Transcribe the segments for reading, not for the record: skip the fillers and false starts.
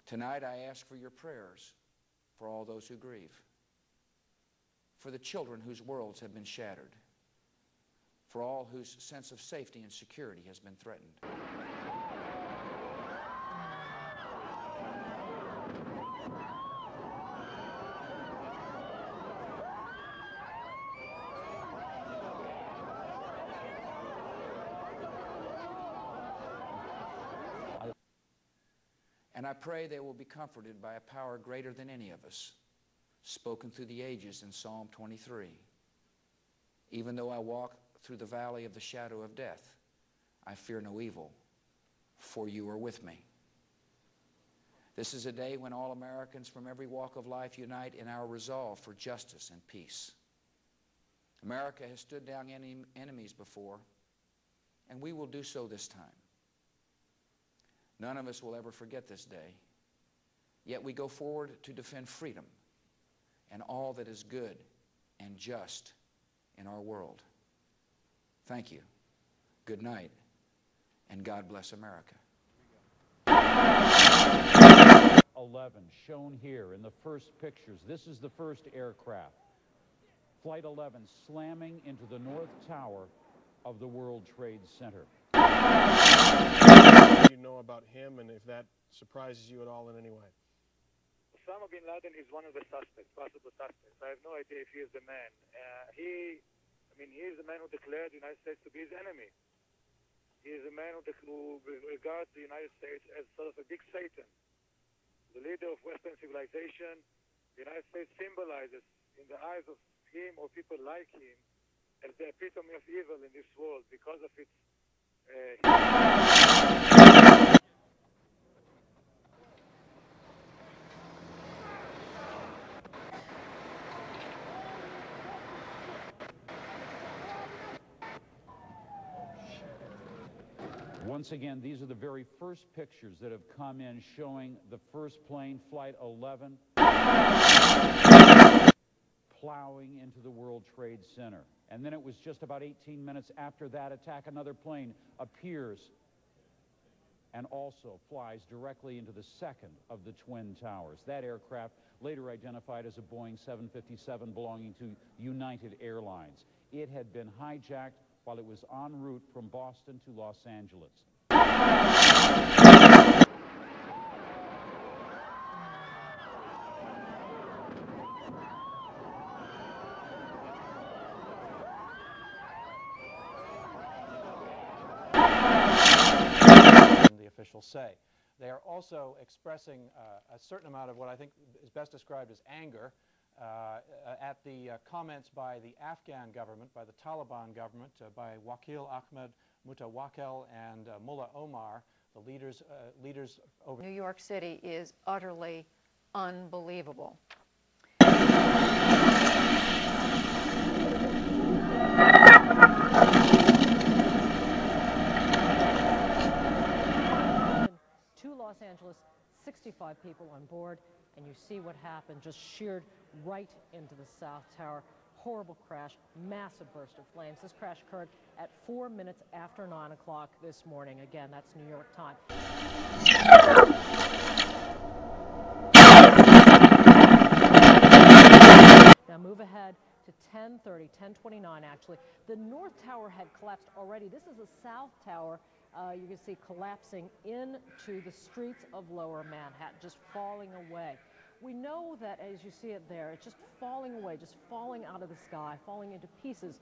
Tonight I ask for your prayers for all those who grieve, for the children whose worlds have been shattered, for all whose sense of safety and security has been threatened. And I pray they will be comforted by a power greater than any of us, spoken through the ages in Psalm 23. Even though I walk through the valley of the shadow of death, I fear no evil, for you are with me. This is a day when all Americans from every walk of life unite in our resolve for justice and peace. America has stood down enemies before, and we will do so this time. None of us will ever forget this day, yet we go forward to defend freedom and all that is good and just in our world. Thank you. Good night, and God bless America. 11 shown here in the first pictures. This is the first aircraft. Flight 11 slamming into the North Tower of the World Trade Center. What do you know about him, and if that surprises you at all in any way? Osama bin Laden is one of the suspects, possible suspects. I have no idea if he is the man. He is the man who declared the United States to be his enemy. He is a man who regards the United States as sort of a big Satan. The leader of Western civilization. The United States symbolizes, in the eyes of him or people like him, as the epitome of evil in this world because of its Once again, these are the very first pictures that have come in showing the first plane, Flight 11, plowing into the World Trade Center. And then it was just about 18 minutes after that attack, another plane appears and also flies directly into the second of the Twin Towers. That aircraft, later identified as a Boeing 757 belonging to United Airlines. It had been hijacked while it was en route from Boston to Los Angeles. The officials say. They are also expressing a certain amount of what I think is best described as anger at the comments by the Afghan government, by the Taliban government, by Wakil Ahmed Mutawakel and Mullah Omar, the leaders over New York City is utterly unbelievable. To Los Angeles, 65 people on board, and you see what happened, just sheared right into the South Tower. Horrible crash, massive burst of flames. This crash occurred at 4 minutes after 9 o'clock this morning. Again, that's New York time. Now move ahead to 10:30, 10:29 actually. The North Tower had collapsed already. This is the South Tower. You can see collapsing into the streets of Lower Manhattan, just falling away. We know that as you see it there, it's just falling away, just falling out of the sky, falling into pieces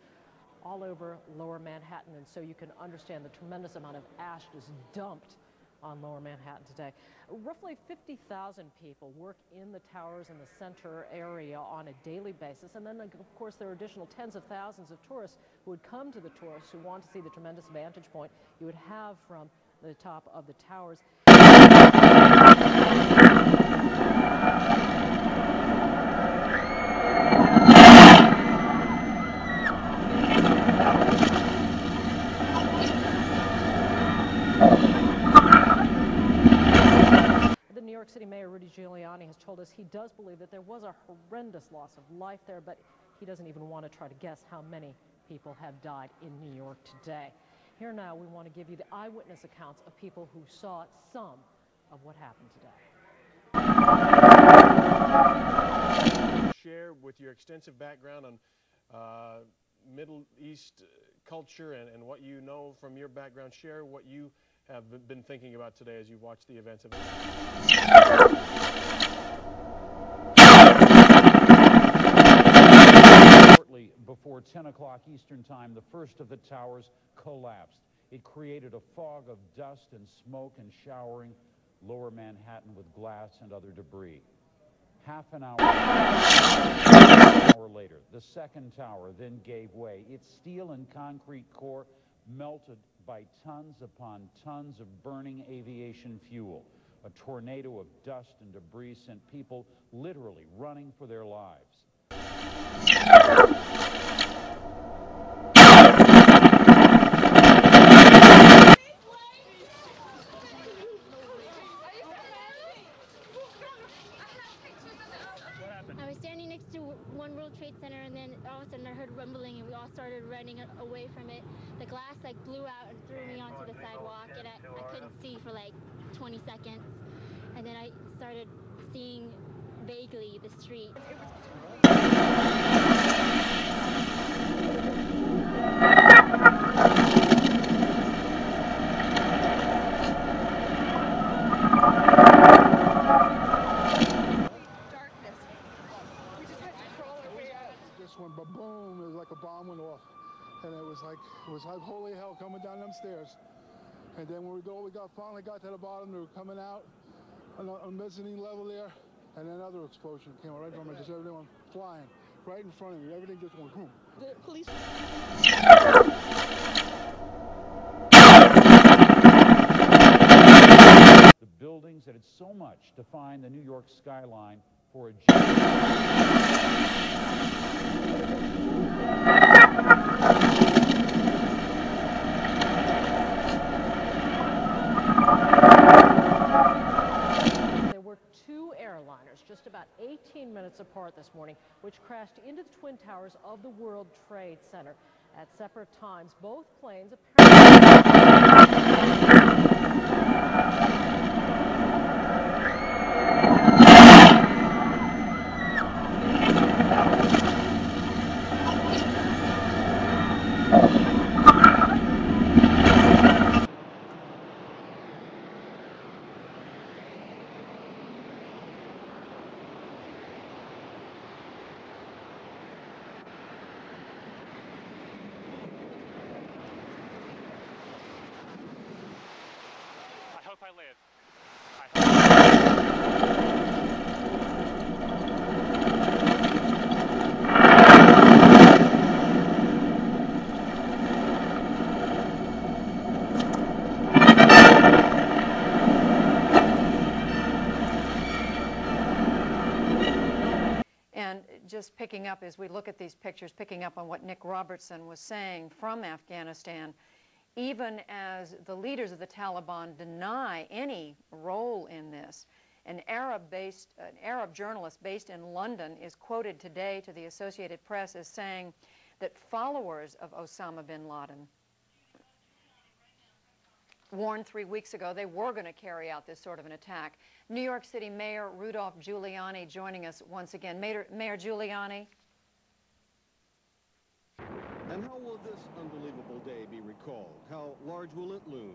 all over Lower Manhattan. And so you can understand the tremendous amount of ash just dumped on Lower Manhattan today. Roughly 50,000 people work in the towers in the center area on a daily basis. And then, of course, there are additional tens of thousands of tourists who would come to the tourists who want to see the tremendous vantage point you would have from the top of the towers. New York City Mayor Rudy Giuliani has told us he does believe that there was a horrendous loss of life there, but he doesn't even want to try to guess how many people have died in New York today. Here now, we want to give you the eyewitness accounts of people who saw some of what happened today. Share with your extensive background on Middle East culture and what you know from your background. Share what you have been thinking about today as you've watched the events of it. Shortly before 10 o'clock Eastern Time, the first of the towers collapsed. It created a fog of dust and smoke and showering lower Manhattan with glass and other debris. Half an hour later, the second tower then gave way. Its steel and concrete core melted by tons upon tons of burning aviation fuel. A tornado of dust and debris sent people literally running for their lives. I was standing next to One World Trade Center, and then all of a sudden I heard rumbling, and we all started running away from it. The glass blew out and threw me onto the sidewalk, and I couldn't see for 20 seconds. And then I started seeing vaguely the street. When ba-boom, it was like a bomb went off, and it was like holy hell coming down them stairs. And then when we finally got to the bottom, they were coming out on the mezzanine level there, and then another explosion came right from it. Just everything went flying right in front of me. Everything just went boom. The police. The buildings that had so much defined the New York skyline for a There were two airliners just about 18 minutes apart this morning, which crashed into the Twin Towers of the World Trade Center at separate times. Both planes I hope I live. And just picking up as we look at these pictures, picking up on what Nick Robertson was saying from Afghanistan, even as the leaders of the Taliban deny any role in this, an Arab journalist based in London is quoted today to the Associated Press as saying that followers of Osama bin Laden warned 3 weeks ago they were going to carry out this sort of an attack. New York City Mayor Rudolph Giuliani joining us once again. Mayor Giuliani. And how will this unbelievable day be recalled? How large will it loom?